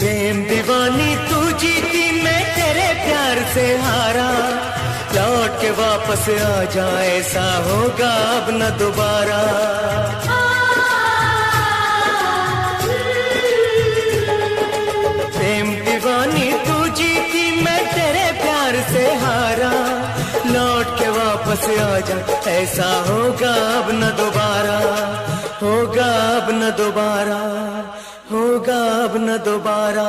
प्रेम दीवानी तू जीती, मैं तेरे प्यार से हारा। लौट के वापस आ जाए, ऐसा होगा अब न दोबारा। प्रेम दीवानी तू जीती, मैं तेरे प्यार से हारा। लौट के वापस आ जा, ऐसा होगा अब न दोबारा। होगा अब न दोबारा, होगा अब न दोबारा।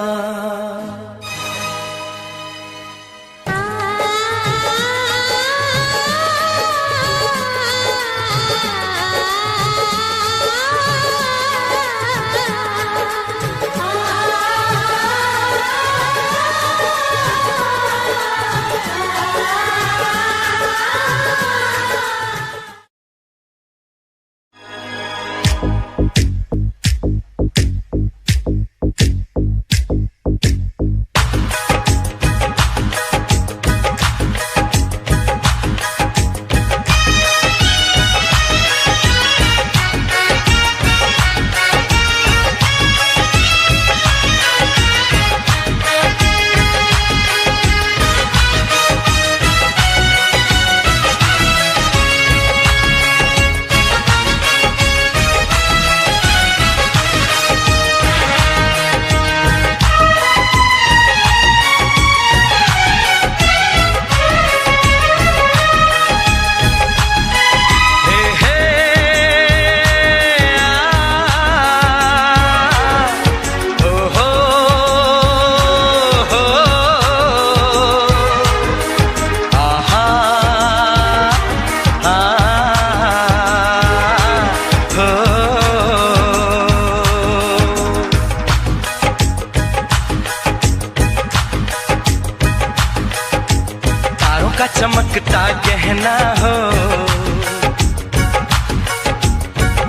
का चमकता गहना हो,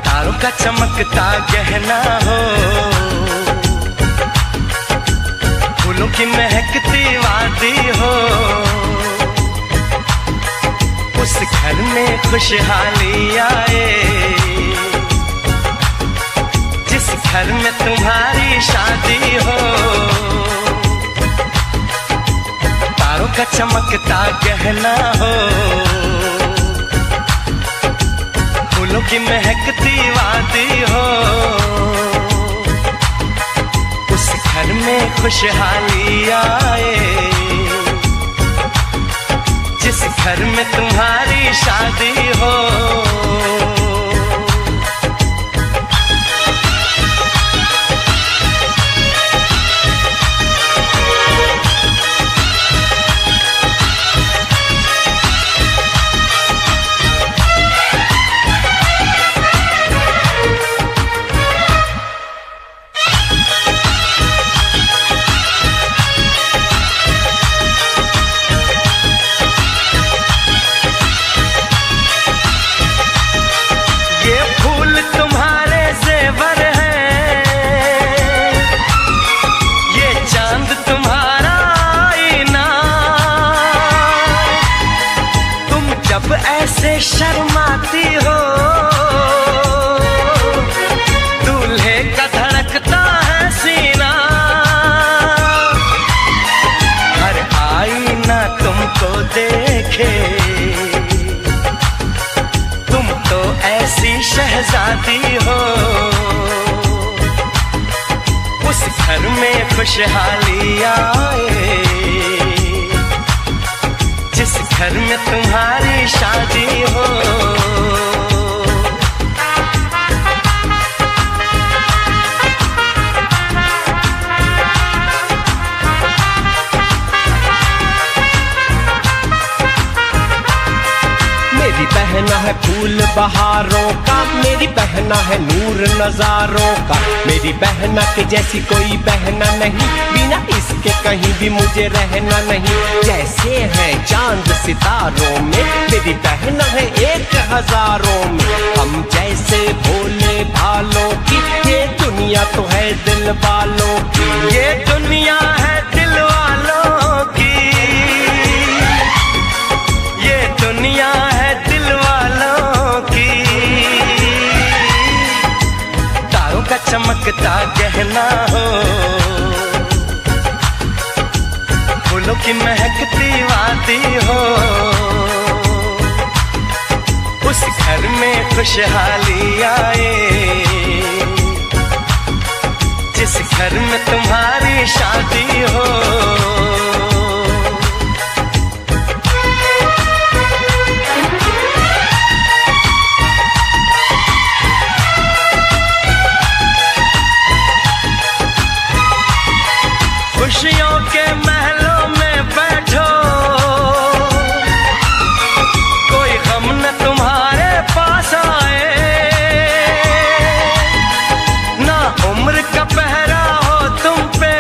तारों का चमकता गहना हो, फूलों की महकती वादी हो। उस घर में खुशहाली आए, जिस घर में तुम्हारी शादी हो। तारों का चमकता गहना हो, फूलों की महकती वादी हो। उस घर में खुशहाली आए, जिस घर में तुम्हारी शादी हो। ऐसे शर्माती हो, दूल्हे का धड़कता है सीना। हर आईना तुमको देखे, तुम तो ऐसी शहजादी हो। उस घर में खुशहाली आए, जिस घर में तुम्हारी शादी हो। मेरी बहना है फूल बहारों का, मेरी बहना है नूर नजारों का। मेरी बहना के जैसी कोई बहना नहीं, बिना इसके कहीं भी मुझे रहना नहीं। जैसे है चांद सितारों में, मेरी बहना है एक हजारों में। हम जैसे भोले भालों की, ये दुनिया तो है दिल वालों की। ये दुनिया है दिल वालों की, ये दुनिया है दिल वालों की। तारों का चमकता गहना हो, फूलों की महकती वादी हो, उस घर में खुशहाली आए, जिस घर में तुम्हारी शादी हो। खुशियों के महलों में बैठो, कोई गम न तुम्हारे पास आए, ना उम्र का पहरा हो तुम पे,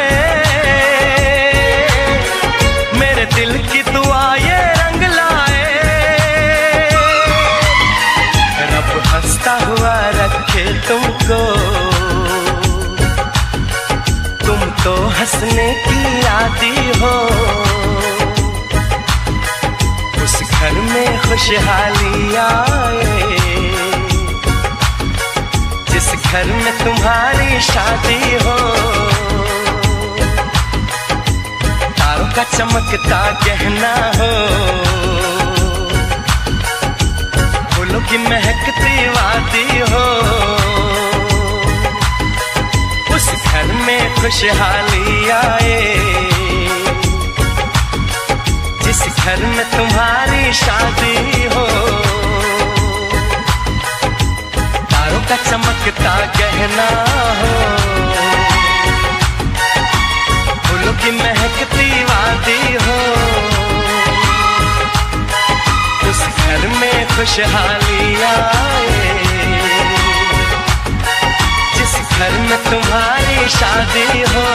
मेरे दिल की दुआ ये रंग लाए। रब हंसता हुआ रखे तुमको, तुम तो हंसने की आदी हो, उस घर में खुशहाली आए, जिस घर में तुम्हारी शादी हो। तारों का चमकता गहना हो, फूलों की महकती वादी हो, उस घर में खुशहाली आए, जिस घर में तुम्हारी शादी हो। तारों का चमकता गहना हो, फूलों की महकती वादी हो, उस घर में खुशहाली आए, जिस घर में तुम्हारी शादी हो।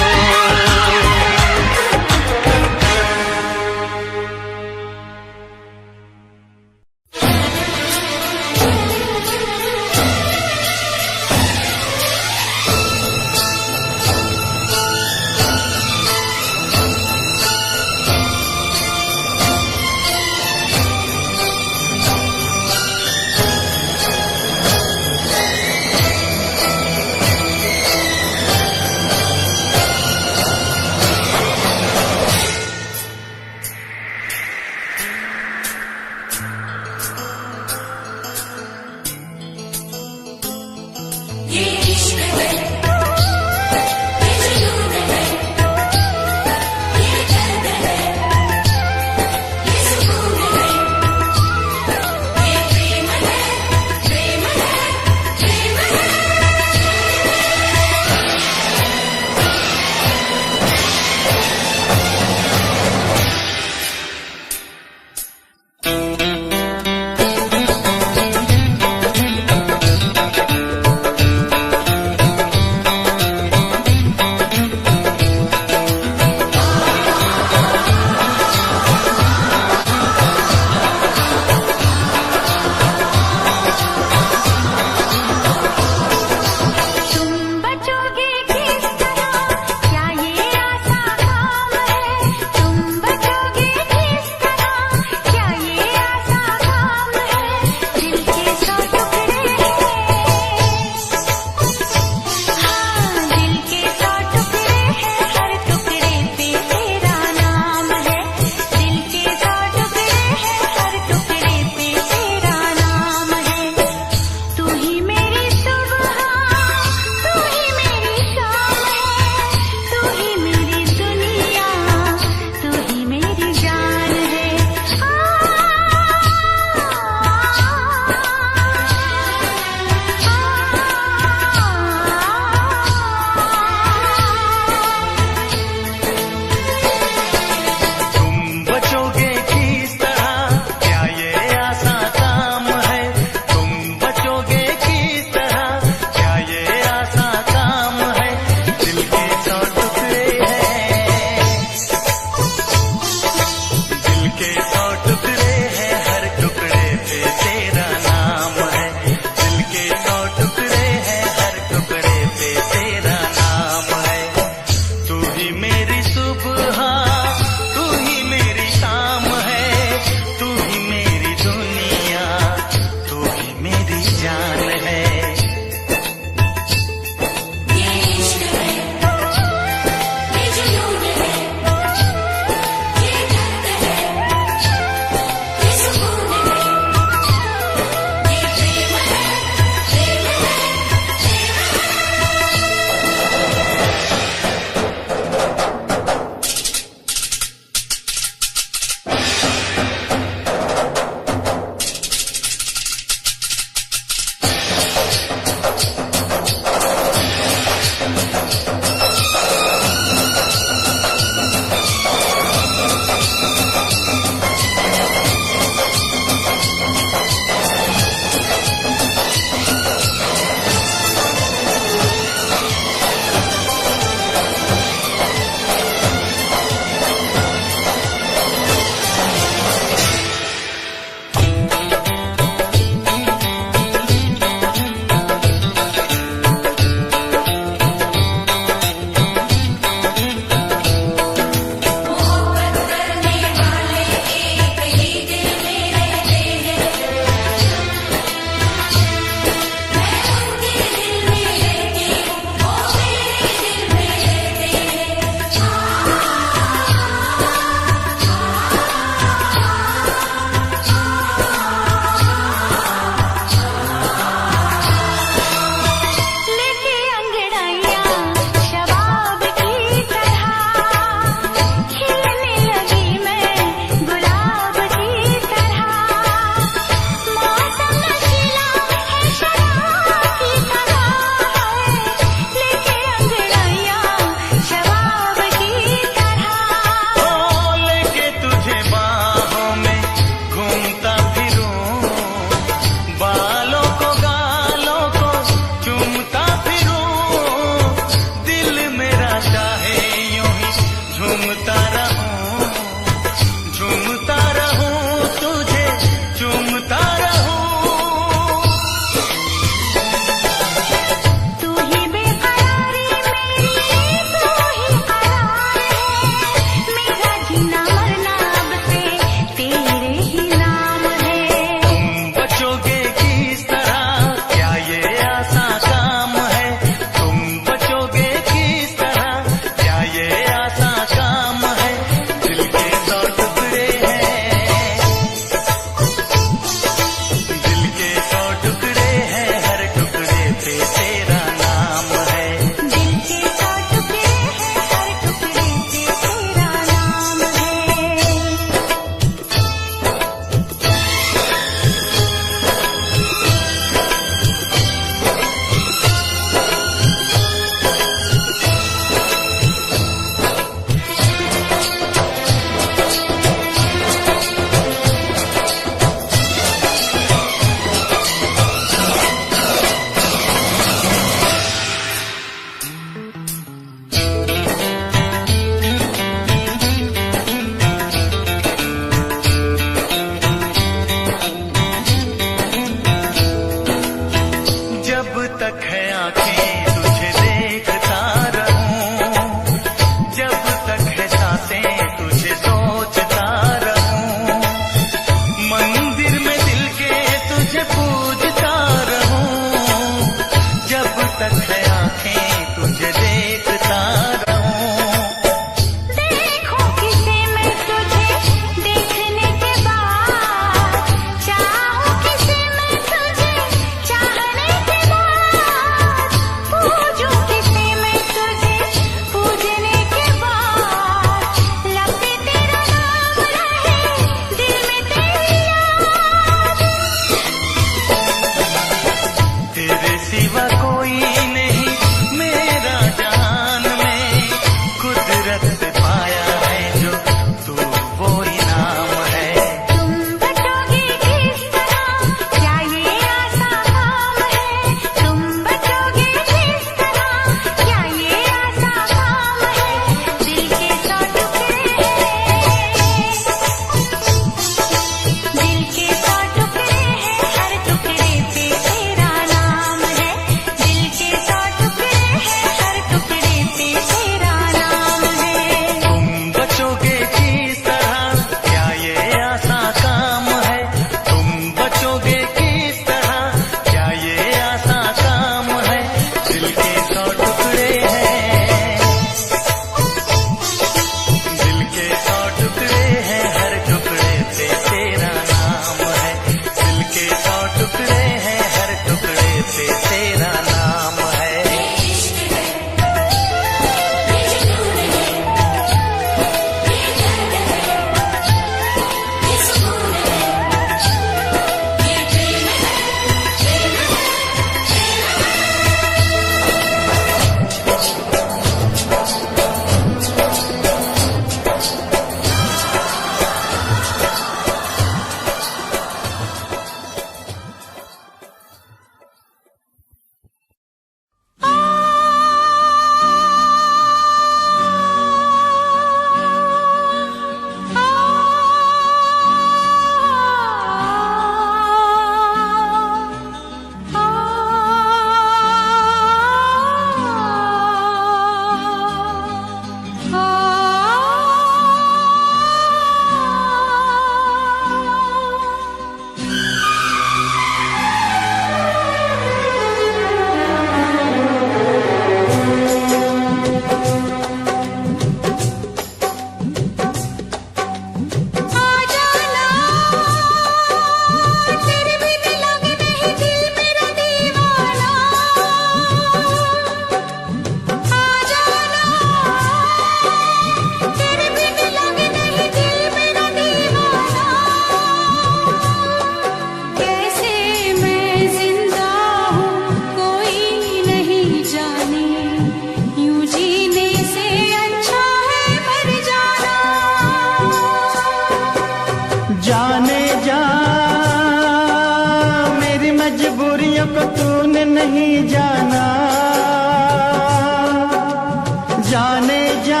जाने जा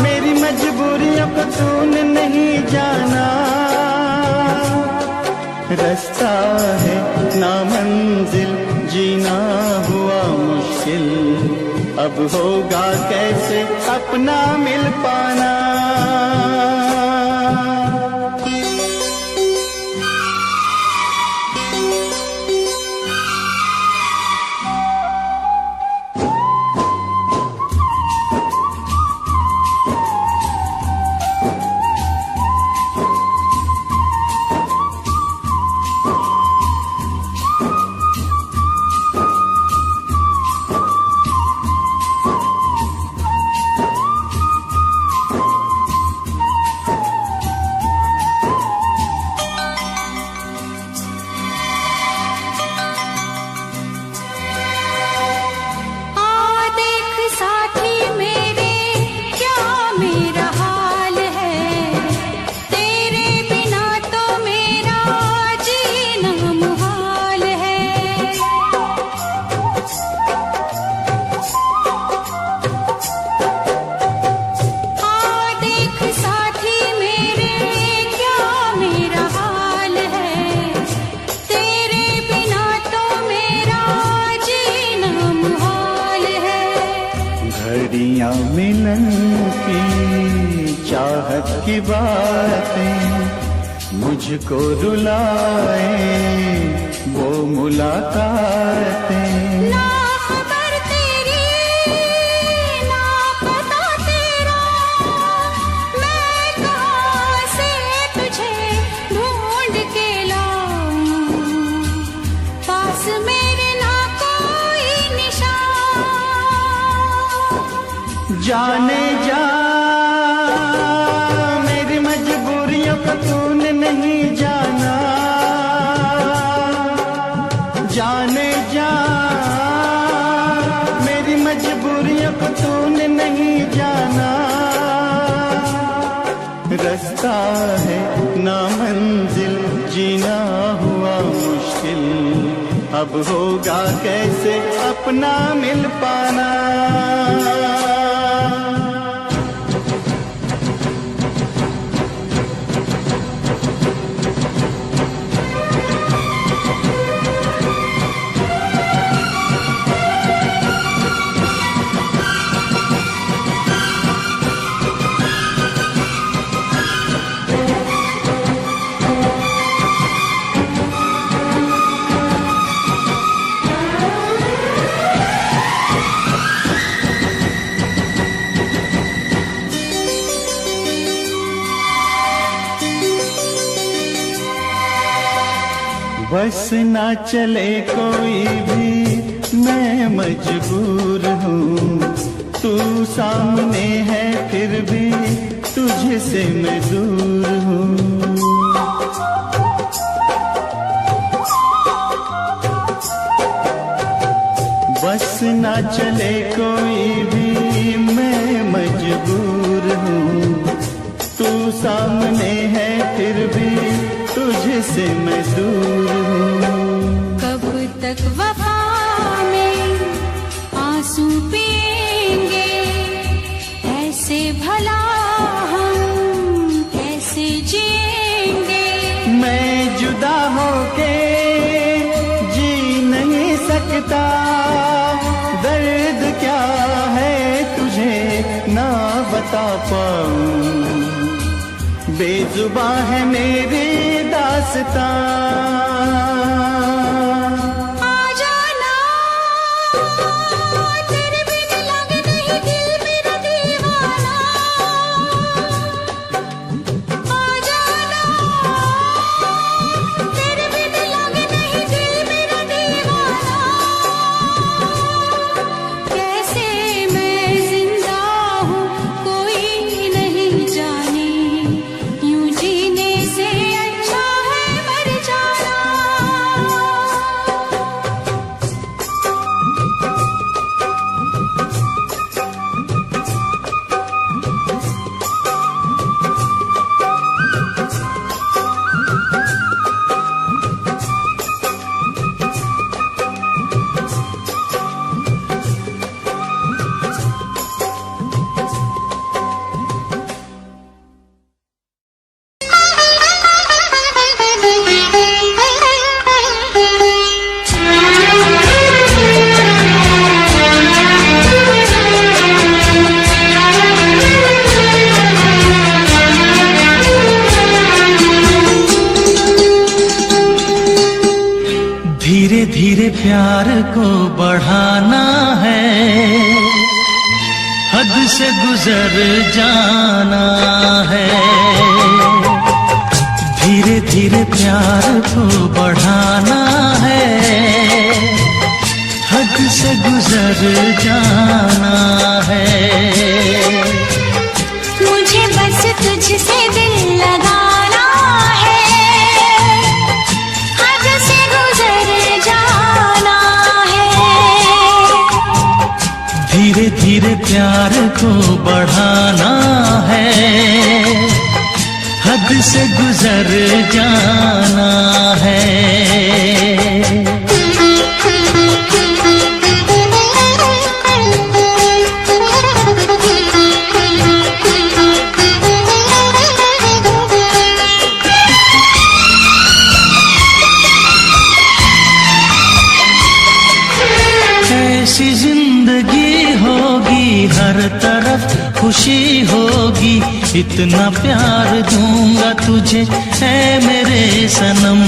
मेरी मजबूरियों को तूने नहीं जाना। रास्ता है नामंजिल, जीना हुआ मुश्किल, अब होगा कैसे अपना मिल पाना। मिलन की चाहत की बातें मुझको रुलाए, वो मुलाकातें। ना खबर तेरी ना पता तेरा, मैं कहाँ से तुझे ढूंढ के लाऊं, पास मेरे ना कोई निशान। जाने जा मेरी मजबूरियों को तूने नहीं जाना। जाने जा मेरी मजबूरियों को तूने नहीं जाना। रास्ता है नामंजिल, जीना हुआ मुश्किल, अब होगा कैसे अपना मिल पाना। बस ना चले कोई भी मैं मजबूर हूँ, तू सामने है फिर भी तुझसे मैं दूर हूँ। बस ना चले कोई भी मैं मजबूर हूँ, तू सामने है फिर भी तुझसे मैं दूर हूँ। कब तक वफा में आंसू पिएंगे, ऐसे भला हम कैसे जिएंगे। मैं जुदा होके जी नहीं सकता, दर्द क्या है तुझे ना बता पाऊं, बेजुबां है मेरी दास्तां। यूं जीने से अच्छा है मर जाना। से गुजर जाना है। धीरे धीरे प्यार को बढ़ाना है, हद से गुजर जाना है। मुझे बस तुझसे दिल लगाना है, हद से गुजर जाना है। धीरे धीरे प्यार को बढ़ाना है, हद से गुजर जाना है। ऐसी जिंदगी होगी, हर तरफ खुशी होगी, इतना प्यार दूंगा तुझे ऐ मेरे सनम।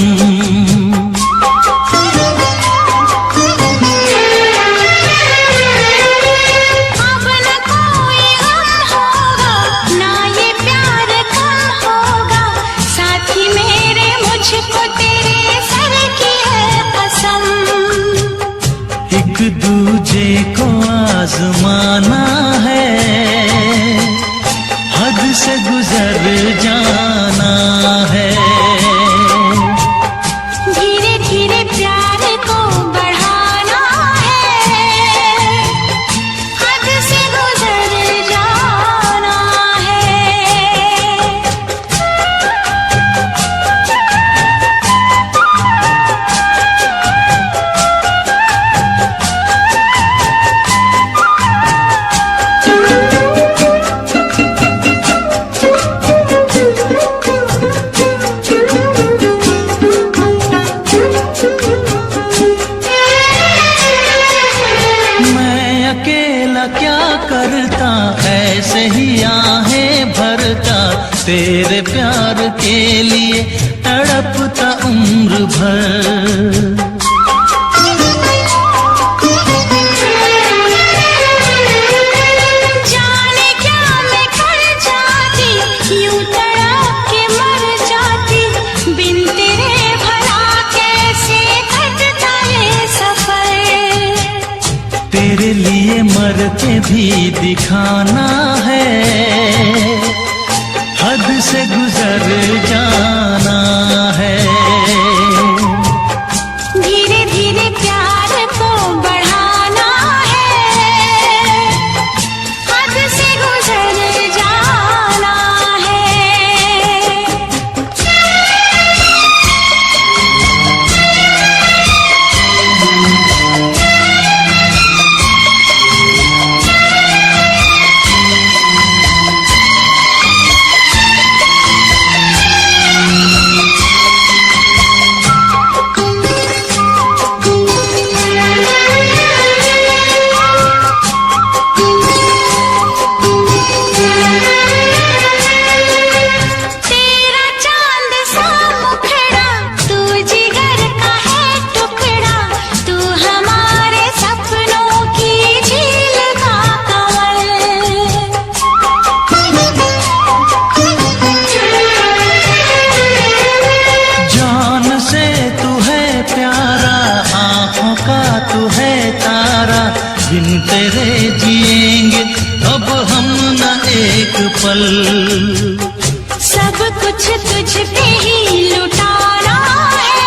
अब न कोई गम होगा, ना ये प्यार कम होगा, साथी मेरे मुझको तेरे सर की है कसम। एक दूजे को आजमाना है, हद से गुजर जाना है। धीरे धीरे प्यार को बढ़ाना है, हद से गुजर जाना है। क्या करता ऐसे ही आहें भरता, तेरे प्यार के लिए तड़पता उम्र भर। जाने क्या मैं कर जाती, यूं तड़प के मर जाती, बिन तेरे भला कैसे कटता ये सफर। तेरे लिए मर के भी दिखाना है, हद से गुजर जाना है। धीरे धीरे प्यार को बढ़ाना है, हद से गुजर जाना है। तेरा चांद सा मुखड़ा, तू जिगर का है टुकड़ा, तू हमारे सपनों की झील का कमल। जान से तू है प्यारा, आँखों का तू है तारा, बिन तेरे जिएंगे अब हम न एक पल। सब कुछ तुझ पे ही लुटाना है,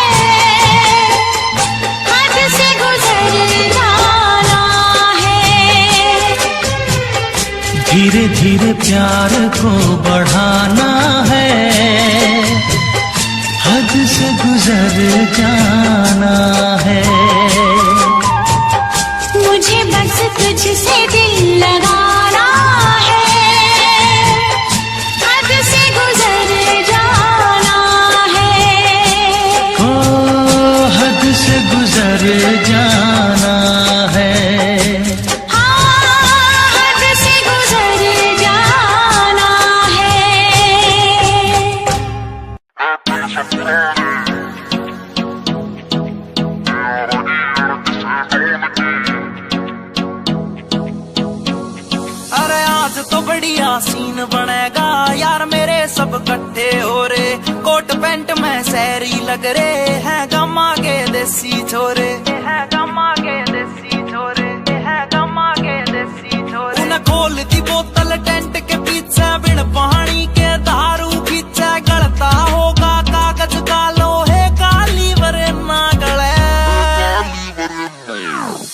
हद से गुजर जाना है। धीरे धीरे प्यार को बढ़ाना है, हद से गुजर जाना है। मुझे बस तुझसे दिल लगाना है, हद से गुजर जाना है। ओ हद से गुजर जाना है। हाँ, हद से गुजर जाना है। बढ़िया सीन बनेगा यार मेरे सब इकट्ठे हो रे। कोट पैंट में सैरी लग रे है गमा के देसी छोरे, है गमा के देसी छोरे, है गमा के देसी छोरे। उन्हें खोल दी बोतल टेंट के पीछे बिन पानी के दारू पीछे गलता होगा कागज का लोहे का लीवर ना गले।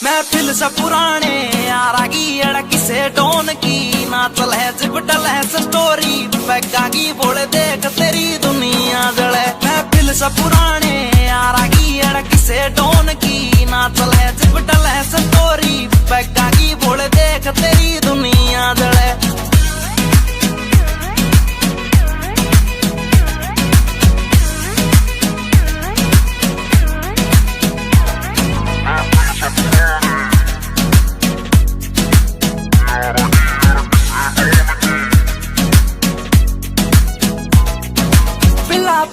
महफिल से पुराने यारा की अड़क से डोन की ना चले जिप डले स्टोरी पैगा की बोले देख तेरी दुनिया जले। महफिल से पुराने यारा की अड़क से डोन की ना चले जिप डले स्टोरी पैगा की बोले देख तेरी दुनिया जले।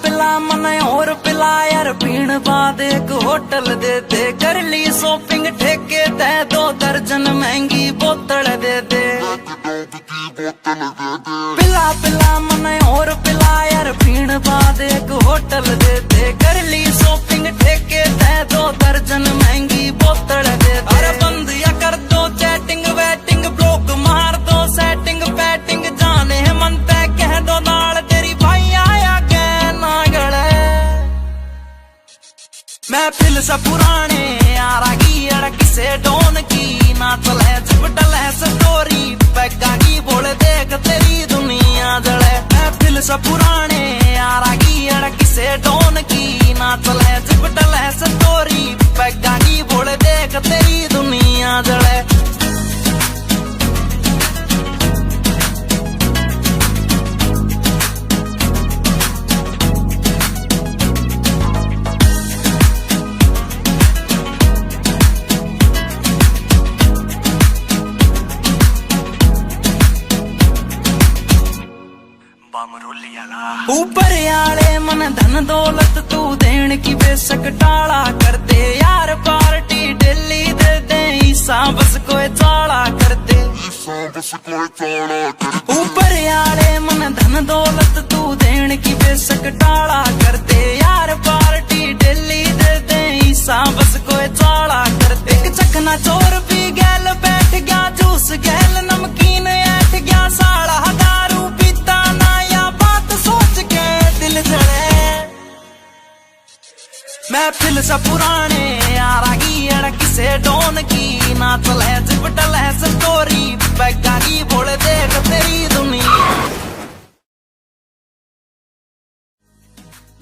पिला मने और पिला यार पीण बाद एक होटल दे दे कर ली शॉपिंग ठेके दे 2 दर्जन महंगी बोतल दे दे। पिला पिला मने और पिला यार पीण बाद एक होटल दे दे कर ली शॉपिंग ठेके दे 2 दर्जन महंगी बोतल दे दे। अरे बंद या कर दो चैटिंग वेटिंग ब्लॉक मार दो सेटिंग पैटिंग जाने मन तय कह दो नाल तेरी भाई आया महफिल से पुराने यारा की अड़क से डोन की ना चले जिप डले स्टोरी पैगा की बोले देख तेरी दुनिया जले। महफिल से पुराने यारा की अड़क से डोन की ना चले जिप डले स्टोरी पैगा की बोले देख तेरी दुनिया जले। ऊपर आले मन धन दौलत तू देन की बेशक टाला कर दे यार पार्टी डेली दे दे ईसा बस कोई चाला कर दे। ऊपर आले मन धन दौलत तू देन की बेशक टाला कर दे यार पार्टी डेली दे दे ईसा बस कोई चाला कर दे। एक चखना चोर पी गैल बैठ गया जूस गैल नमकीन ऐठ गया साला दारू पीता ना या बात सोच के दिल जले। महफिल से पुराने यारा की अड़क से डोन की ना चले जिप डले स्टोरी पैगा की बोले देख तेरी दुनिया।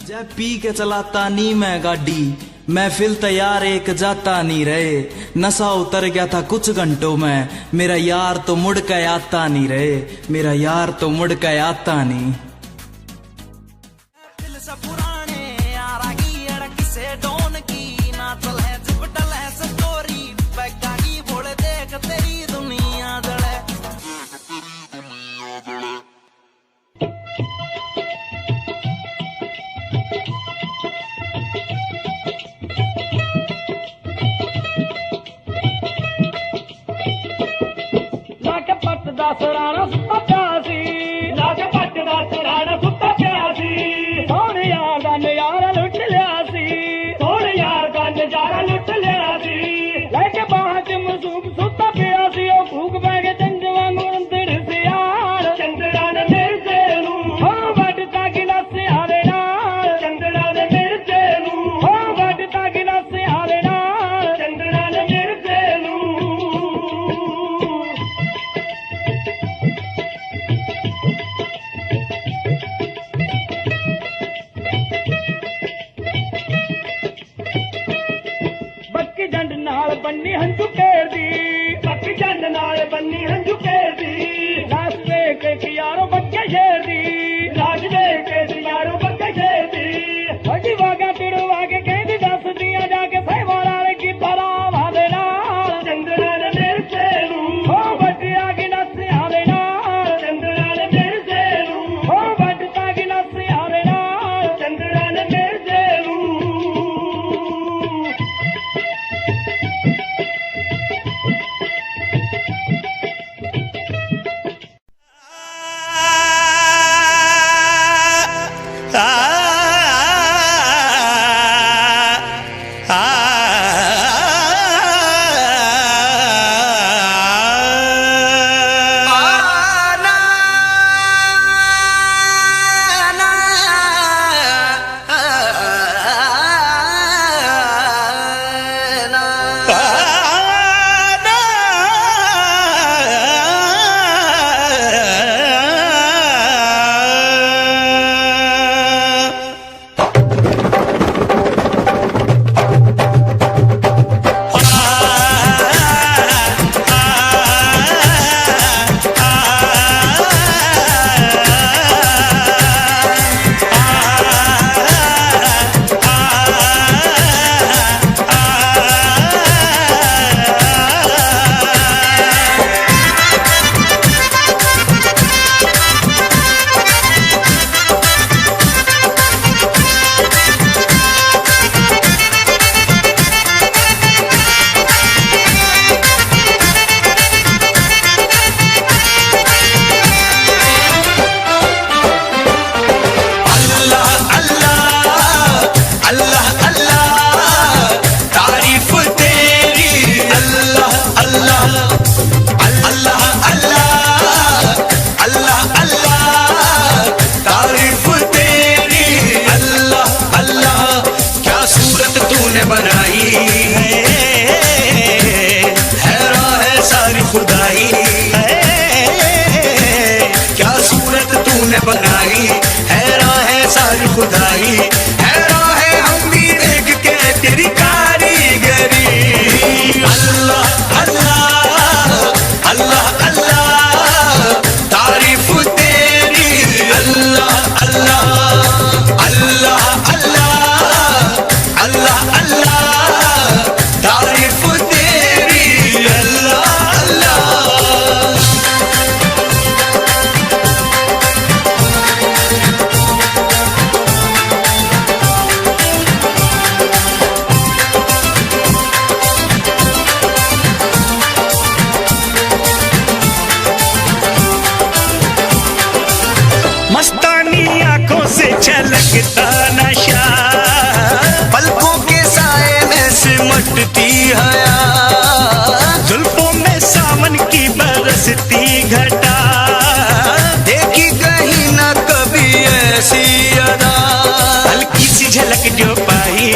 जब पी के चलाता नी मैं गाड़ी महफिल तैयार एक जाता नहीं रहे। नशा उतर गया था कुछ घंटों में मेरा यार तो मुड़ के आता नहीं रहे, मेरा यार तो मुड़ के आता नहीं। सराना सुता प्यासी लाज पट दा सराना सुता प्यासी सोने यार दा नजारा लुट लिया सी, सोने यार दा नजारा लुट लिया सी। लेके बाह च मसूब सुता प्यासी ओ भूख बैगे चंद वांगू अंदर से यार चंद्रा ने मेरे से नू हो वटता गिलास आले नाल चंद्रा ने मेरे से नू हो वटता गिलास आले नाल चंद्रा ने मेरे से नू। हया, जुल्फों में सावन की बरसती घटा, देखी कहीं ना कभी ऐसी अदा, हल्की सी झलक जो पाई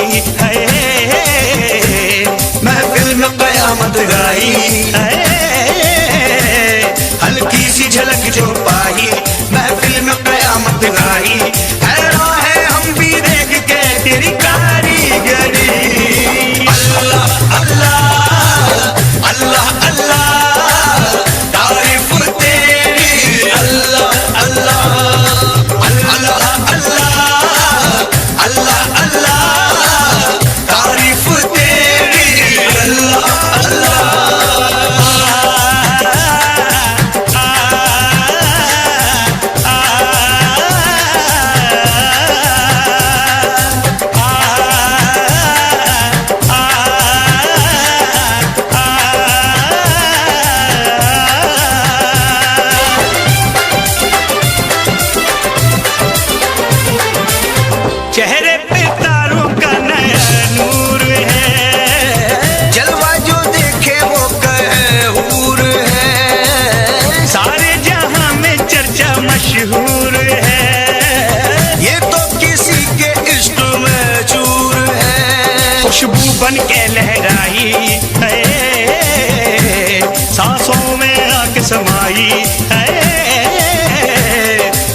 है, महफिल में कयामत गाई है, हल्की सी झलक जो पाई, महफिल में कयामत गाई। हैरान है हम भी देख के तेरी कारीगरी। अल्लाह अल्लाह अल्लाह अल्लाह तारीफ तेरी, अल्लाह अल्लाह अल्लाह अल्लाह अल्लाह अल्लाह तारीफ तेरी, अल्लाह अल्लाह। चेहरे पे तारों का नया नूर है, जलवा जो देखे वो कहे हूर है, सारे जहां में चर्चा मशहूर है, ये तो किसी के इश्क में चूर है। खुशबू बन के लहराई है, सांसों में आके समाई है,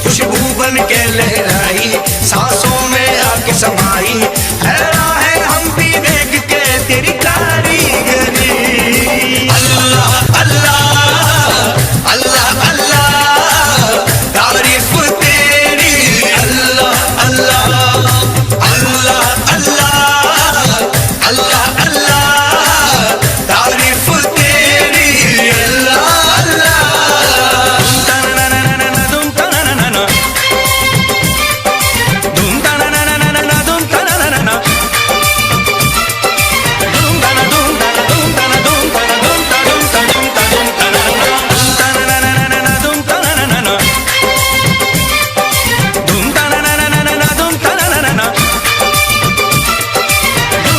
खुशबू बन के लहराई, सांसों में आके समाई। हैरान है हम भी देख के तेरी कारीगरी। अल्लाह अल्लाह अल्लाह अल्लाह तारीफ तेरी, अल्लाह अल्लाह अल्लाह अल्लाह अल्लाह अल्लाह तारीफ तेरी, अल्लाह अल्लाह। धूम तनाना, धूम तनाना, धूम तनाना, धूम तनाना, धूम तनाना, धूम तनाना, धूम तनाना, धूम तनाना, धूम तनाना, धूम तनाना, धूम तनाना, धूम तनाना, धूम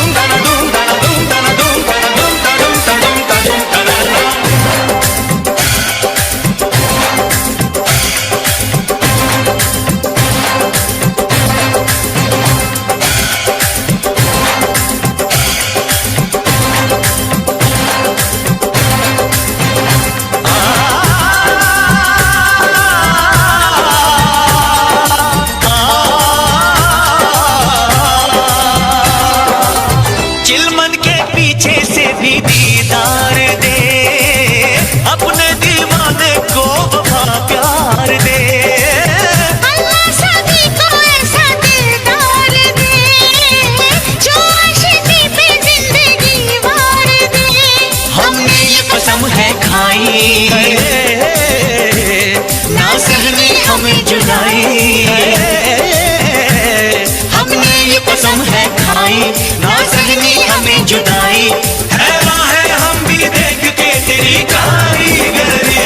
तनाना, धूम तनाना, धूम तनाना, धूम तनाना, धूम तनाना। चिलमन के पीछे से भी दीदार दे, अपने दीवाने को वफा प्यार दे, अल्लाह सभी को ऐसा दिलदार दे, जो आशिकी पे जिंदगी वार दे। हमने ये कसम है खाई, ना सहने हमें जुदाई। हमने ये कसम है खाई, ना सहने हमें जुदाई। हैरान है हम भी देख के तेरी कारीगरी।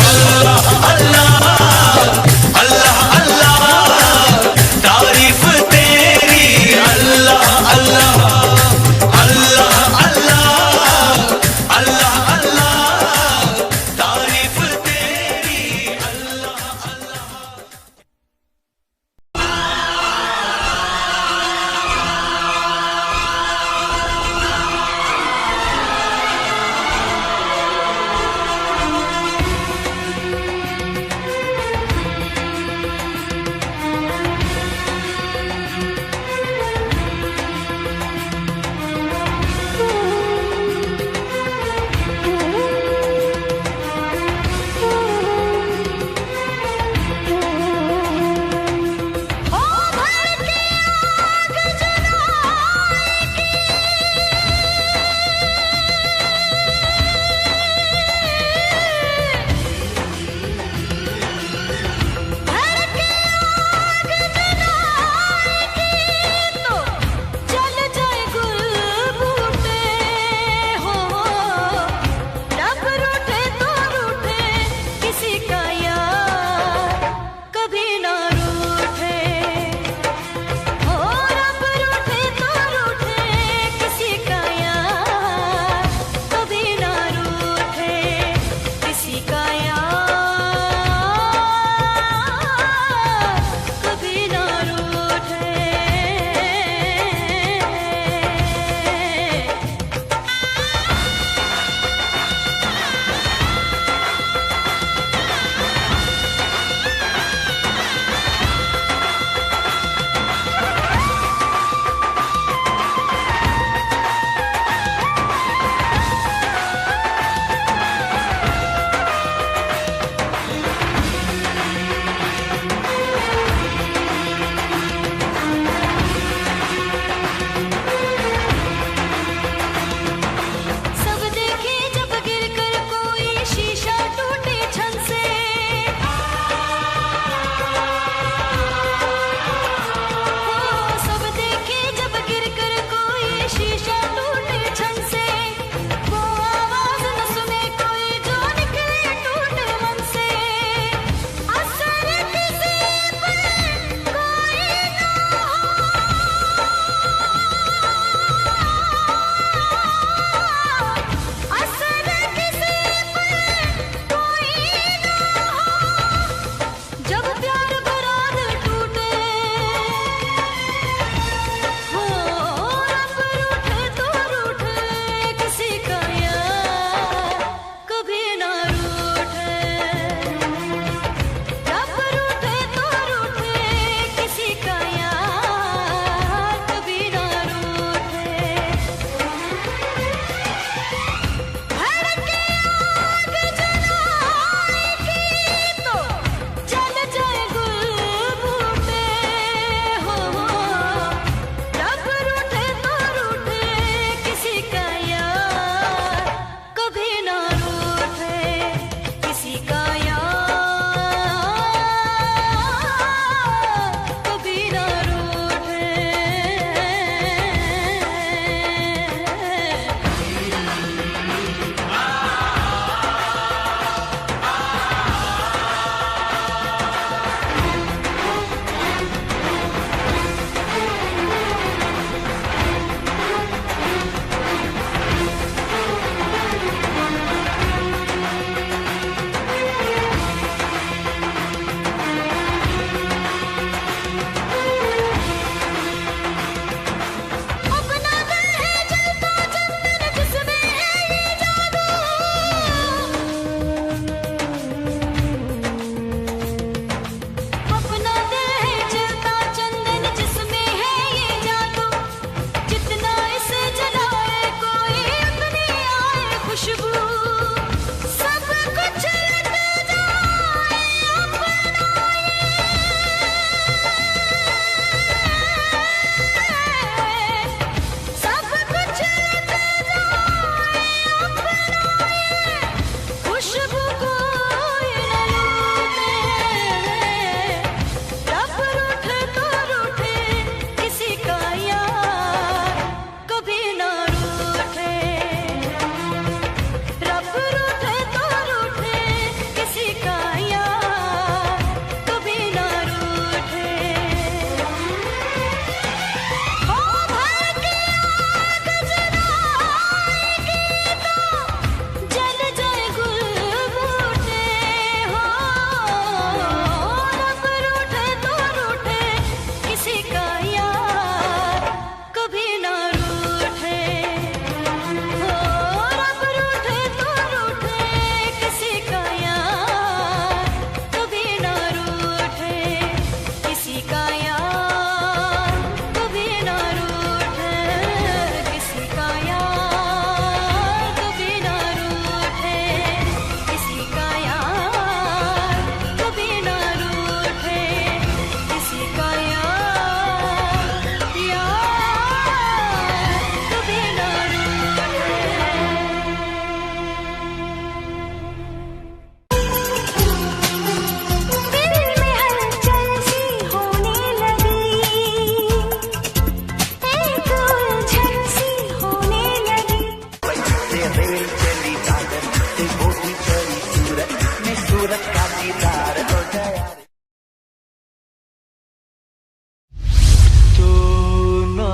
अल्लाह अल्लाह अल्लाह अल्लाह तारीफ तेरी, अल्लाह अल्लाह अल्लाह अल्लाह अल्लाह अल्लाह तारीफ तेरी, अल्लाह अल्लाह।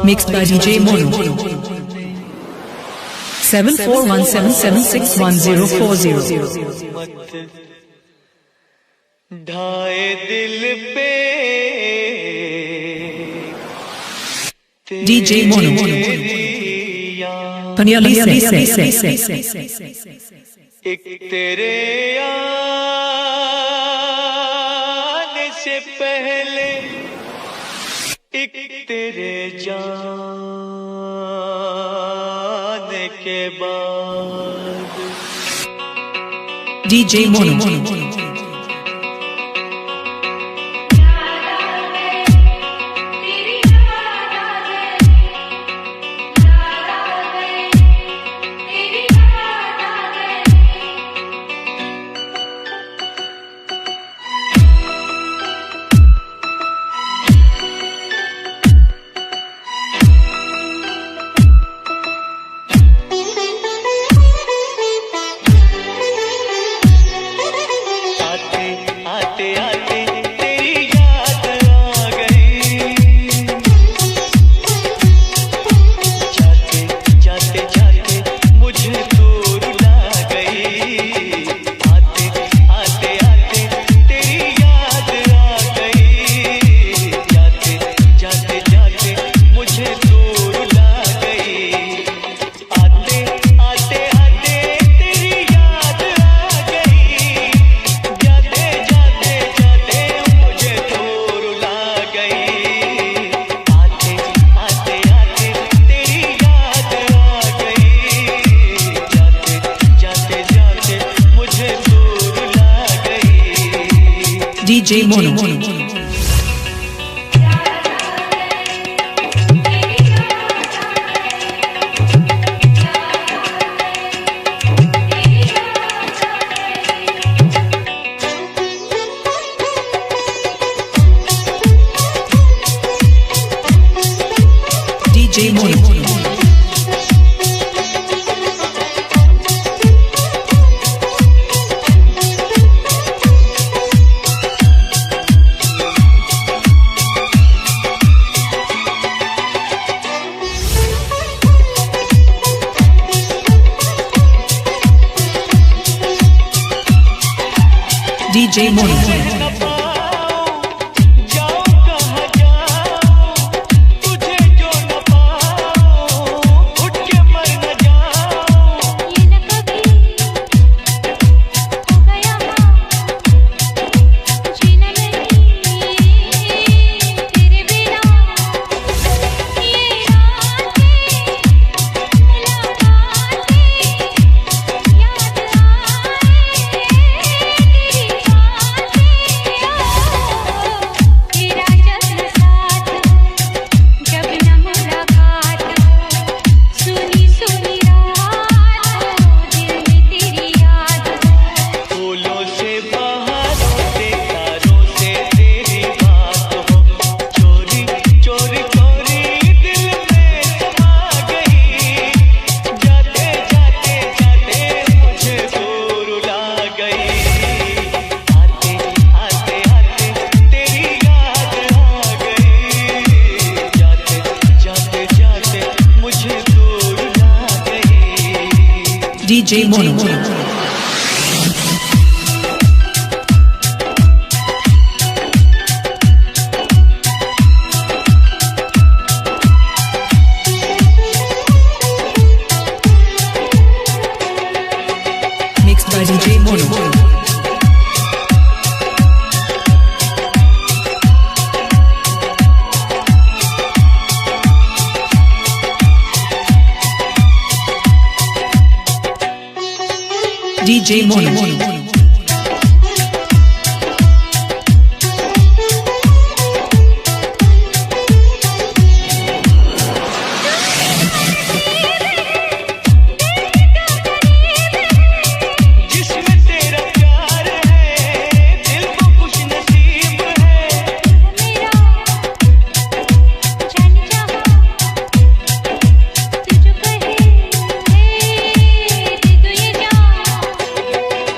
Mixed by DJ Mono. 7417761040. ढाए दिल पे DJ Mono. Panyali say. एक तेरे आने से पहले एक तेरे जाने के बाद DJ Mono. DJ Mono. DJ Mono. DJ Mono. DJ Mono. Mixed by DJ Mono. DJ Mono.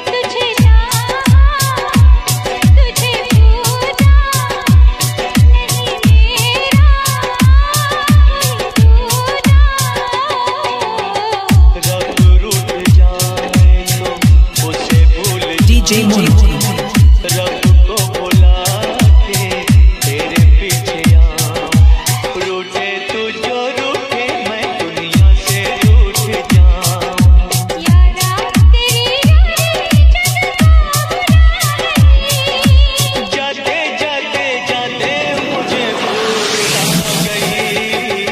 तुझे DJ Mono. रब को बुला के तेरे पीछे आऊं, रूठे तू जो रूठे मैं दुनिया से रूठ जाऊं। यारा तेरी जाते जाते जाते मुझे भूल गई,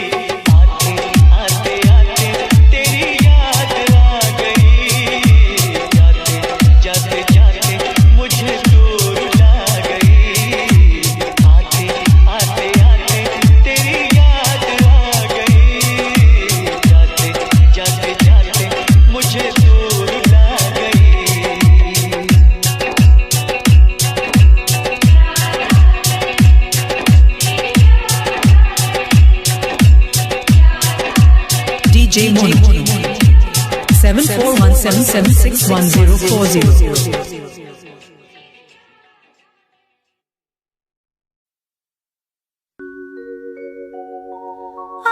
आते आते आते तेरी याद आ गई, जाते जाते जाते मुझे दूर ला गई, आते आते आते तेरी याद आ गई, जाते जाते जाते मुझे दूर ला गई। DJ Mono. 7417761040. आ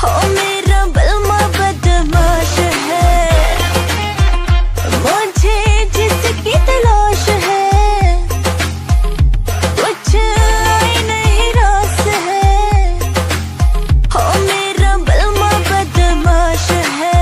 हो मेरा बलमा बदमाश है, मुझे जिसकी तलाश है, कुछ आई नहीं रास है, हो मेरा बलमा बदमाश है।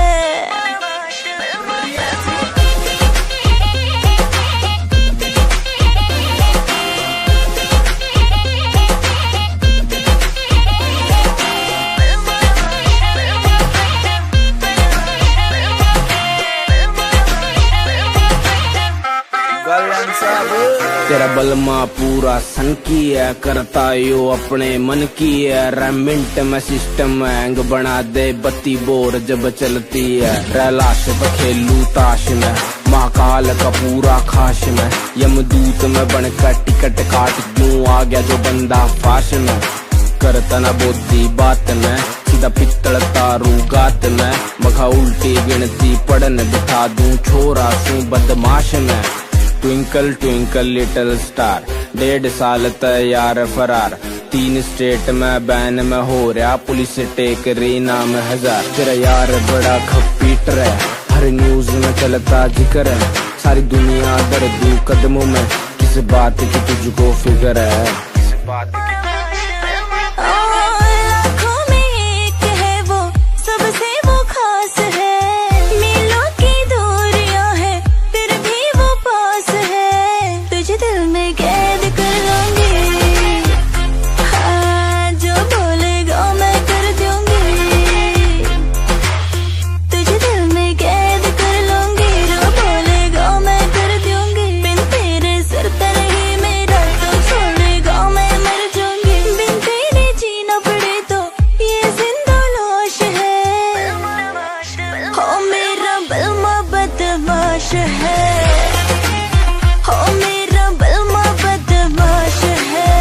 तेरा बलमा पूरा सन की है, करता यो अपने मन की है, रेमिंट में सिस्टम हैंग बना दे बत्ती बोर जब चलती है, रैलाश खेलू ताश में, महाकाल का पूरा खाश में, यमदूत में बनकर टिकट काट क्यों आ गया जो बंदा फाश में, करता ना बोती बात में, सीधा पित्तल तारू गात में, मखा उल्टी गिनती पढ़न बिठा दूं छोरा सू बदमाश में। ट्विंकल ट्विंकल लिटिल स्टार, 1.5 साल तैयार फरार, 3 स्टेट में बैन में हो रहा, पुलिस टेक रही नाम 1000। तेरा यार बड़ा खपीटर है, हर न्यूज में चलता जिक्र है, सारी दुनिया दर्दू कदमों में, किस बात की तुझको फिक्र है, किस बात की। लाखों में एक है वो, सबसे वो खास है, मीलों की दूरियां है, फिर भी वो पास है, तुझे दिल में कैद कर लूंगी, हाँ जो बोलेगा मैं कर दूंगी, तुझे दिल में कैद कर लूंगी, जो बोलेगा मैं कर दूंगी, बिन तेरे सर तर ही मेरा तो छोड़ेगा मैं मर जाऊंगी, बिन तेरे जीना पड़े तो ये जिंदा लाश है, हो मेरा बलमा बदमाश है, हो मेरा बलमा बदमाश है,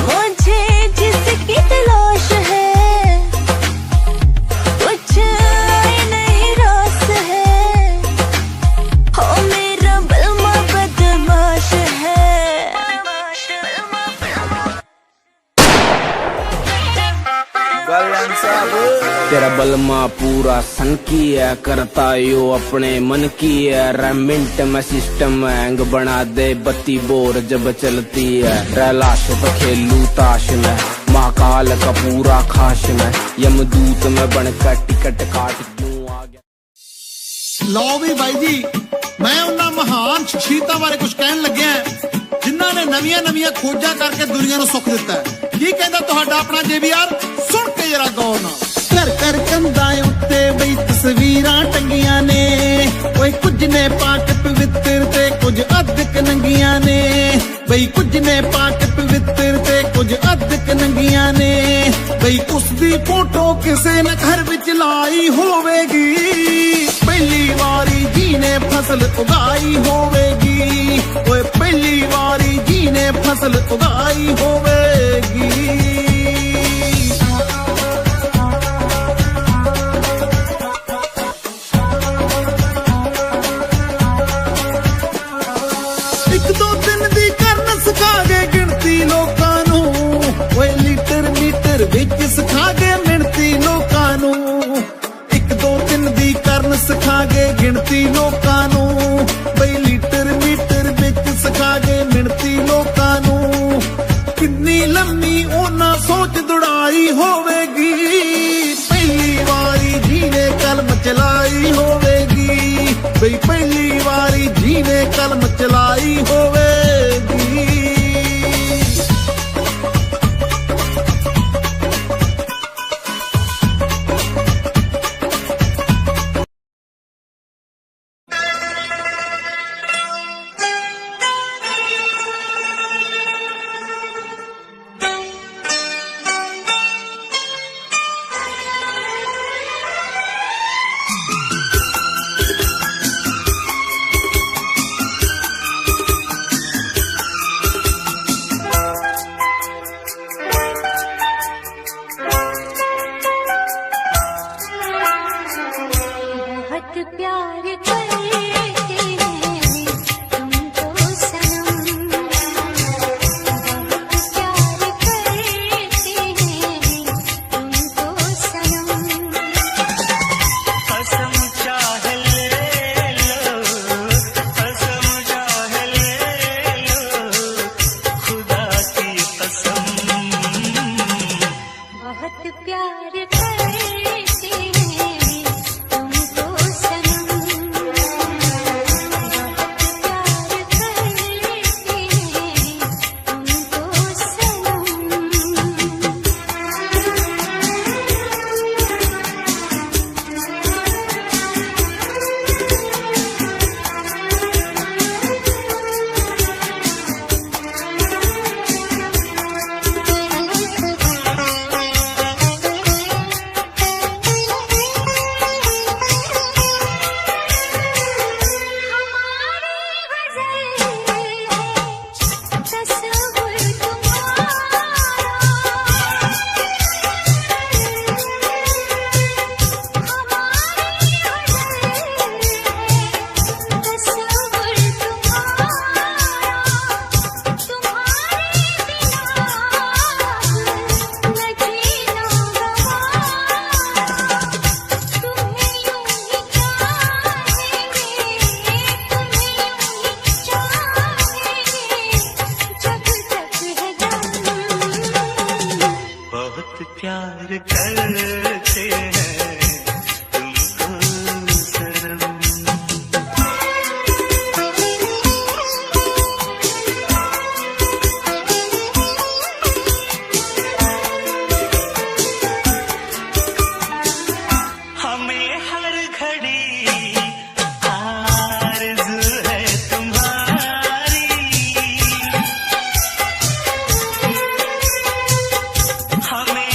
मुझे जिसकी तलाश है, कुछ आई नहीं रास है, हो मेरा बलमा बदमाश है। तेरा बलमा पूरा सन की है, करता यो अपने मन की है, रेमिंट में सिस्टम हैंग बना दे बत्ती बोर जब चलती है, रैलाश खेलू ताश में, महाकाल का पूरा खाश में, यमदूत में बनकर टिकट काट क्यों आ गया। लो भी भाई जी, मैं उन्ना महान शख्सियतां बारे कुछ कहन लग्या जिन्हां ने नवीआं नवीआं खोजां करके दुनिया नूं सुख दिता है। की कहंदा तुहाडा अपना JBR, सुन के जरा गौर नाल। कर कर कंधां उत्ते बई तस्वीरां टंगियां ने, ओए कुछ ने पाक पवित्र ते कुछ अधक नंगियां ने, बई कुछ ने पाक पवित्र ते कुछ अधक नंगियां ने, बई उसदी फोटो किसे ने घर विच लाई होवेगी, पहली वारी जी ने फसल उगाई होवेगी, ओए पहली वारी जी ने फसल उगाई होवेगी। एक दो दिन दी करन सिखा गए गिनती लोकां नूं, ओए लीटर मीटर विच सिखा गए मिणती लोकां नूं, एक दो दिन दी करन सिखा गए गिनती लोकां नूं, बई लीटर मीटर विच सिखा गए मिणती लोकां नूं, किन्नी लम्मी ओना सोच दुड़ाई होवेगी, पहली वारी जी ने कलम चलाई होवेगी, बई पहली वारी जी ने कलम चलाई होवेगी। बहुत प्यार करते हैं तुमको सनम, बहुत प्यार करते हैं तुमको सनम। प्यार करते हैं तुमको सनम। हमें हर घड़ी आरज़ू है तुम्हारी, हमें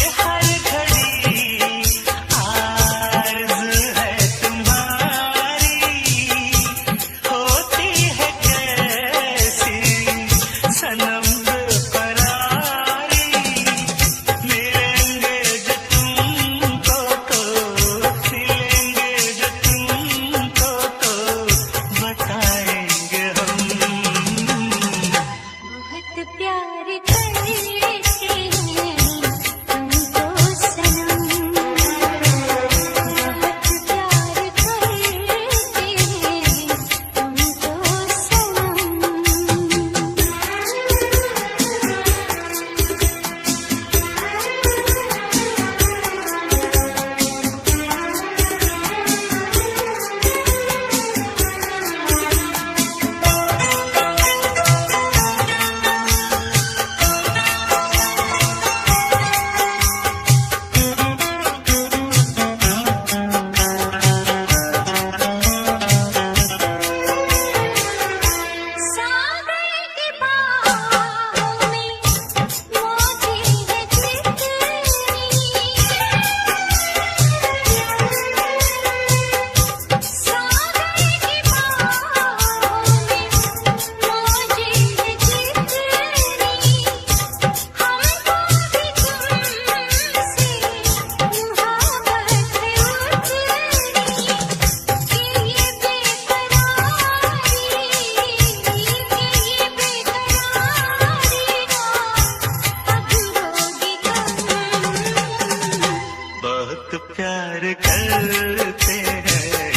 प्यार करते हैं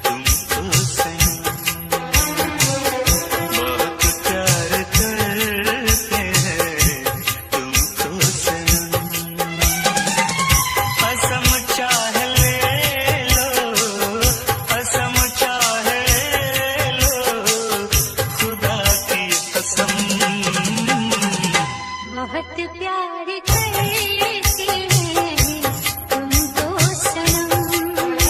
तुमको सनम, बहुत प्यार करते हैं तुमको सनम। कसम चाह ले लो, कसम चाह लो, खुदा की कसम। बहुत प्यार करते हैं तुमको सनम।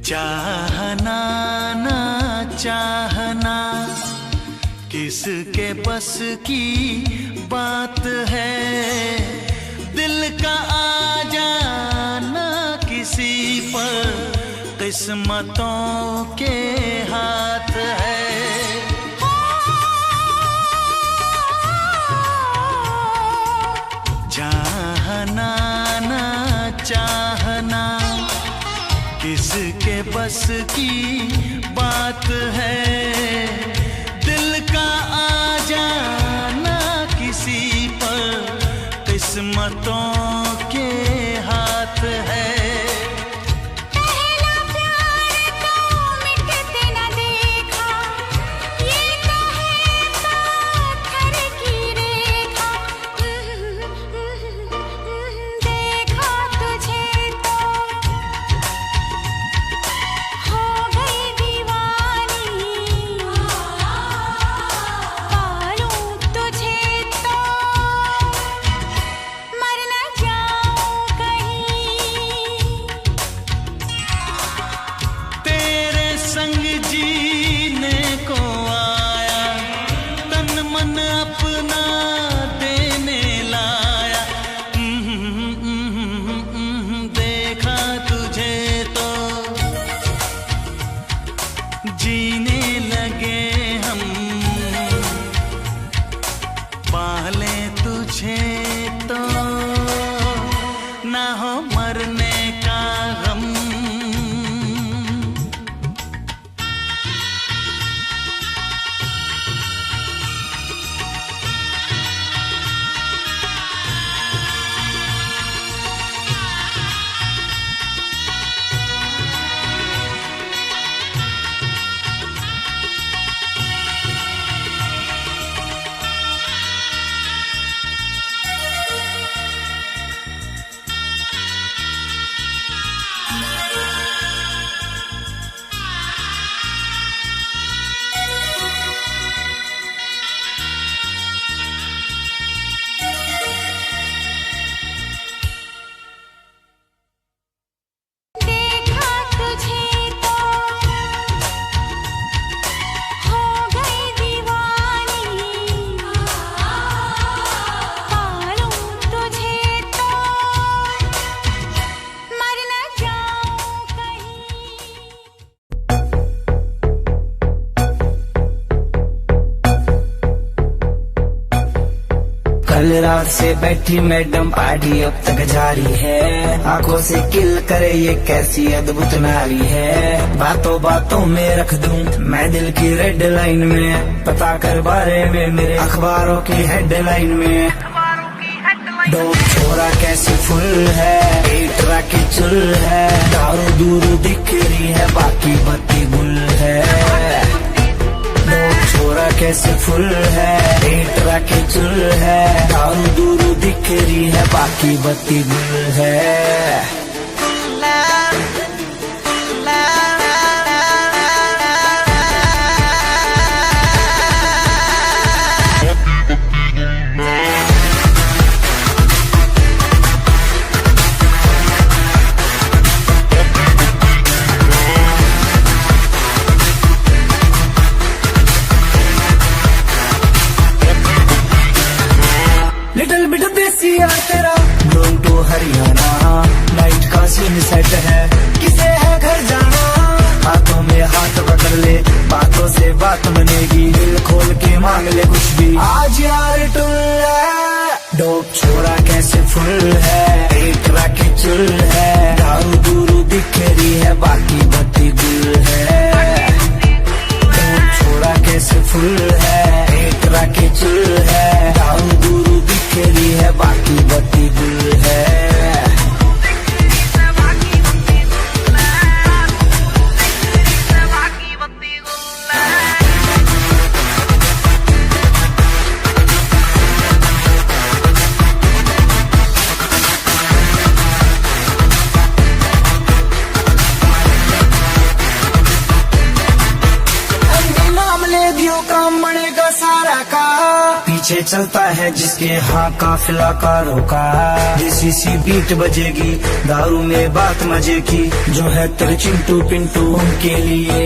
चाहना ना चाहना किसके बस की बात है, दिल का आ जाना किसी पर किस्मतों के हाथ है। चाहना ना चाहना किसके बस की बात है, दिल का आ जाना किसी पर किस्मतों के हाथ है। जीने लगे हम पाले तुझे तो ना हो मरने का गम। कल रात से बैठी मैडम पार्टी अब तक जारी है, आंखों से किल करे ये कैसी अद्भुत नारी है। बातों बातों में रख दूं मैं दिल की रेड लाइन में, पता कर बारे में मेरे अखबारों की हेडलाइन में। डोप छोरा कैसी फुल है, पेट राखी चुल है, दारू दूर दिख रही है बाकी बत्ती गुल है। डोप छोरा कैसे फुल है, पेट राखी चुल है, दारू दूर दिख रही है बाकी बत्ती गुल है। लिटिल बिट देसी यार तेरा डोंट टू हरियाणा, नाइट का सीन सेट है किसे है घर जाना। हाथों में हाथ पकड़ ले बातों से बात बनेगी, दिल खोल के मांग ले कुछ भी आज यार टुल है। डोप छोरा कैसे फुल है, पेट राखी चुल है, दारू दूरू दिख रही है बाकी बत्ती गुल है। डोप छोरा कैसे फुल है, पेट राखी चुल है, दारू दूरू दिख रही है बाकी बत्ती गुल है। पीछे चलता है जिसके हाँ काफिला कारों का। देसी सी बीट बजेगी, दारू में बात मजे की, जो है तेरे चिंटू पिंटू उनके लिए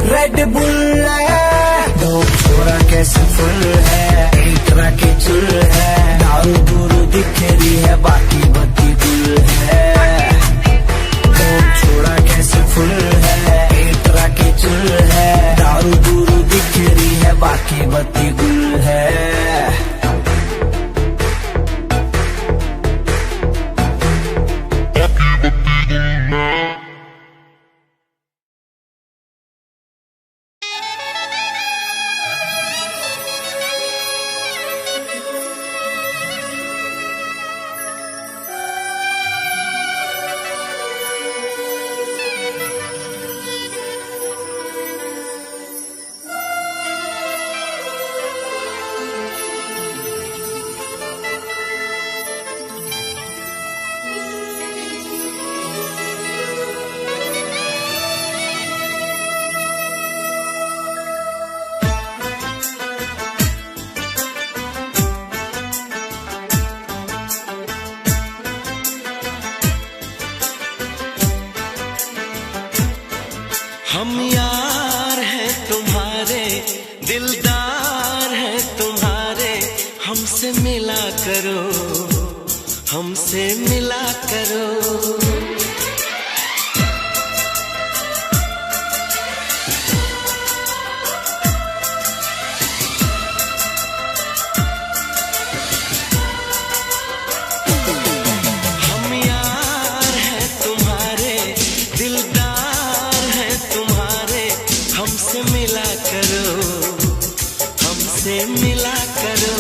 रेड बुल है। दो छोरा कैसे फुल है, एक के चुल है, दारू दूरू दिख रही है, बाकी बत्ती गुल है। दो छोरा कैसे फुल है, एक के चुल है, दारू दूरू दिख रही है, बाकी बत्ती गुल है। हम यार हैं तुम्हारे, दिलदार हैं तुम्हारे, हमसे मिला करो, हमसे मिला करो। हम यार हैं तुम्हारे, दिलदार हैं तुम्हारे, हमसे मिला करो, हमसे मिला करो।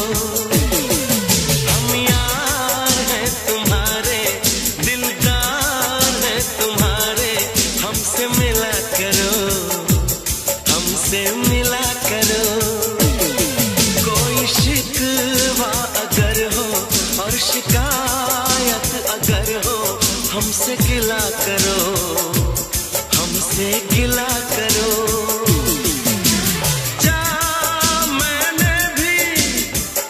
हम यार हैं तुम्हारे, दिलदार हैं तुम्हारे, हमसे मिला करो, हमसे मिला करो। कोई शिकवा अगर हो और शिकायत अगर हो, हमसे गिला करो, हमसे गिला करो। मैंने भी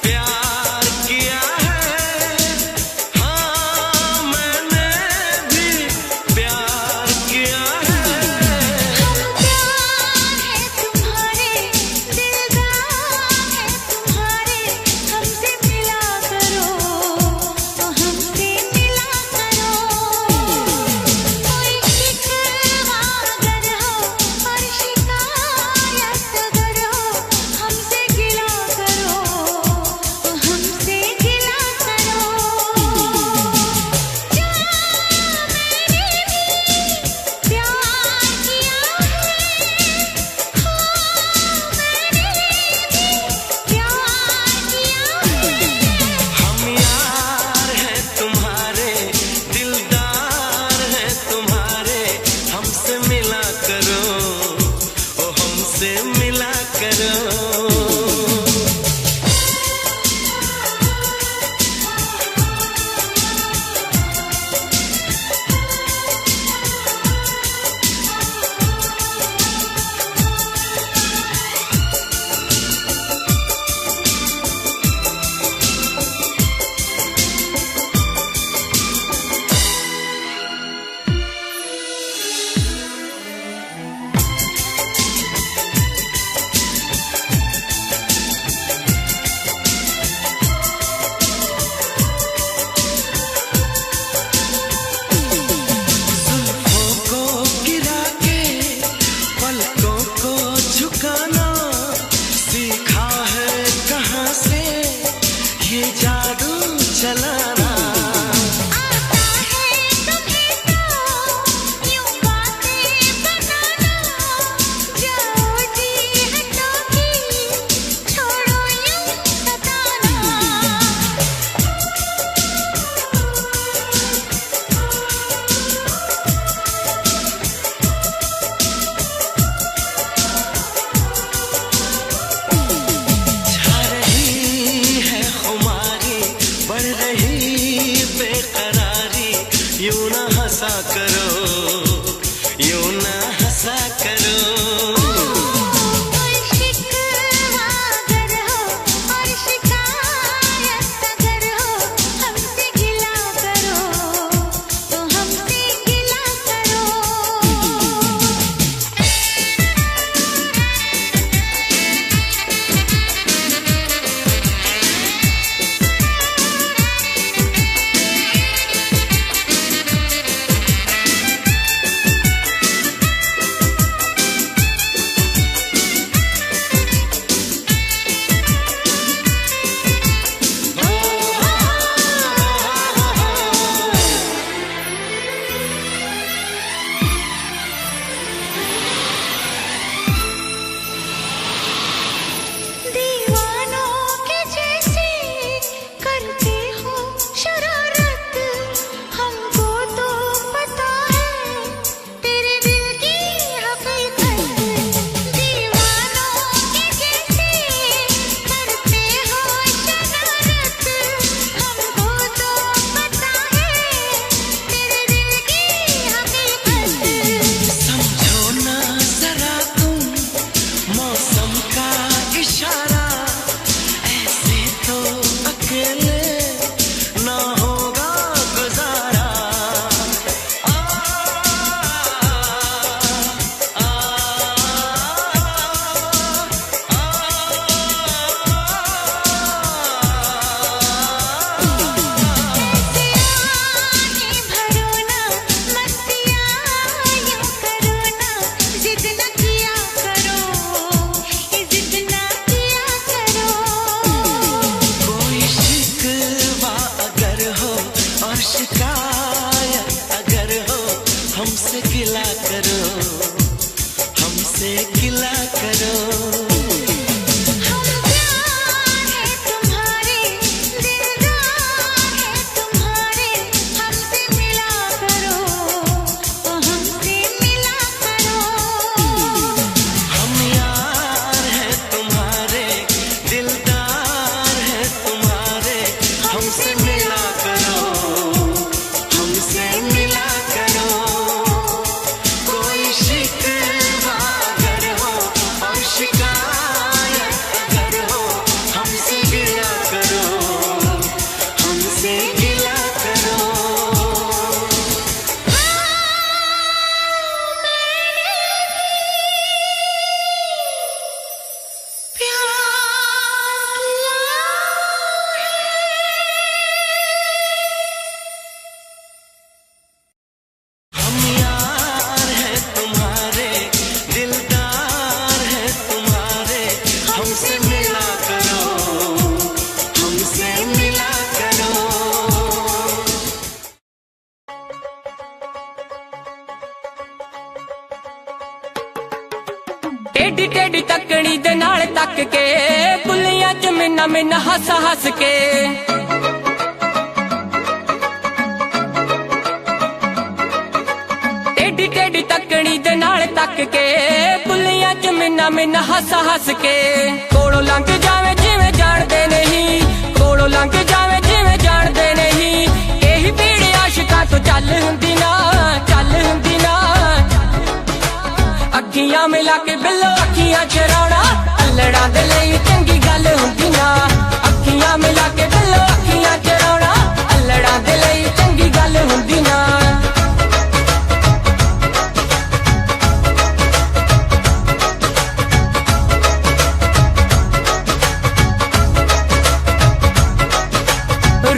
प्यार किया है, हाँ मैंने भी प्यार किया है। हम प्यार है तुम्हारे, दिलदार है तुम्हारे, हमसे मिला करो, हमसे मिला करो। कोई शिकवा अगर हो टेढ़ी टेढ़ी तकड़ी दे नाल तक के बुलियां च मिन्ना मिन्ना हस हस के टेढ़ी टेढ़ी तकड़ी दे नाल तक के बुलियां च मिन्ना मिन्ना हस हस के कोलों लंघ जावे जिवें जाणदे नहीं कोलों लंघ जावे जिवें जाणदे नहीं यही भीड़ आशिकां तो चल हुंदी ना चल हुंदी ना अखियां मिला के बिल्लो अखियां चराउणा अल्लड़ां दे लई चंगी गल हुंदी ना अखियां मिला के बिल्लो अखियां चराउणा अल्लड़ां दे लई चंगी गल हुंदी ना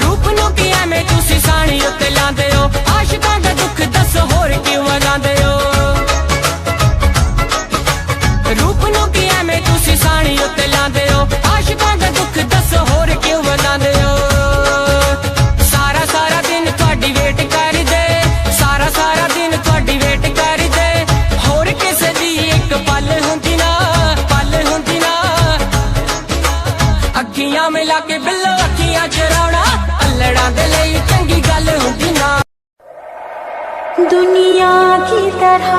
रूप नूं कि एवें तुसीं साणी उत्ते लांदे हो आशिकां दा दुख दसो होर किवें लांदे हो रूप नूं कि एवें तुसीं साणी उत्ते लांदे हो आशिकां दा दुख दसो होर किवें लांदे हो सारा सारा दिन तुहाडी वेट करदे सारा सारा दिन तुहाडी वेट करदे होर किसे दी इक पल हुंदी ना अखियां मिला के बिल्लो अखियां चराउणा अल्लड़ां दे लई चंगी गल हुंदी ना दुनिया की तरह